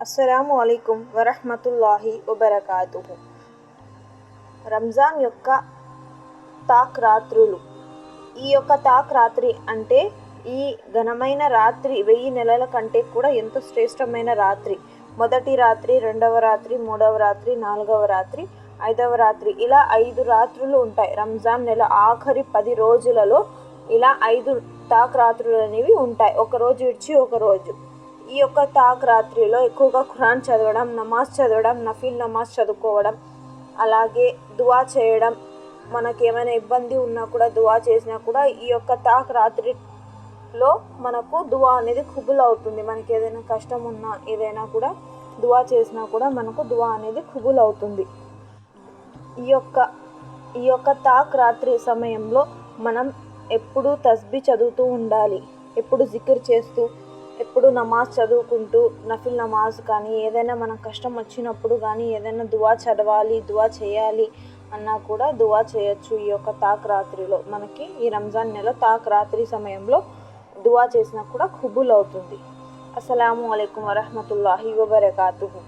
అస్సలాము అలైకుం వరహ్మతుల్లాహి వబరకాతుహు. రంజాన్ యొక్క తాక్ రాత్రులు. ఈ యొక్క తాక్ రాత్రి అంటే ఈ ఘనమైన రాత్రి 1000 నెలల కంటే కూడా ఎంతో శ్రేష్టమైన రాత్రి. మొదటి రాత్రి, రెండవ రాత్రి, మూడవ రాత్రి, నాలుగవ రాత్రి, ఐదవ రాత్రి, ఇలా 5 రాత్రులు ఉంటాయి. రంజాన్ నెల ఆఖరి 10 రోజులలో ఇలా 5 తాక్ రాత్రులు అనేవి ఉంటాయి, ఒకరోజు విడిచి ఒకరోజు. ఈ యొక్క తాక్ రాత్రిలో ఎక్కువగా ఖురాన్ చదవడం, నమాజ్ చదవడం, నఫీల్ నమాజ్ చదువుకోవడం, అలాగే దువా చేయడం, మనకేమైనా ఇబ్బంది ఉన్నా కూడా దువా చేసినా కూడా ఈ యొక్క తాక్ రాత్రిలో మనకు దువా అనేది ఖుబుల్ అవుతుంది. మనకి ఏదైనా కష్టం ఉన్నా ఏదైనా కూడా దువా చేసినా కూడా మనకు దువా అనేది ఖుబుల్ అవుతుంది. ఈ యొక్క తాక్ రాత్రి సమయంలో మనం ఎప్పుడూ తస్బీ చదువుతూ ఉండాలి, ఎప్పుడు జికిర్ చేస్తూ, ఎప్పుడు నమాజ్ చదువుకుంటూ, నఫిల్ నమాజ్ కానీ ఏదైనా మనకు కష్టం వచ్చినప్పుడు కానీ ఏదైనా దువా చదవాలి, దువా చేయాలి అన్నా కూడా దువా చేయొచ్చు. ఈ యొక్క తాక్ రాత్రిలో మనకి ఈ రంజాన్ నెల తాక్ రాత్రి సమయంలో దువా చేసినా కూడా ఖుబుల్ అవుతుంది. అస్సలాము అలైకుం వరహ్మతుల్లాహి వబరకాతుహు.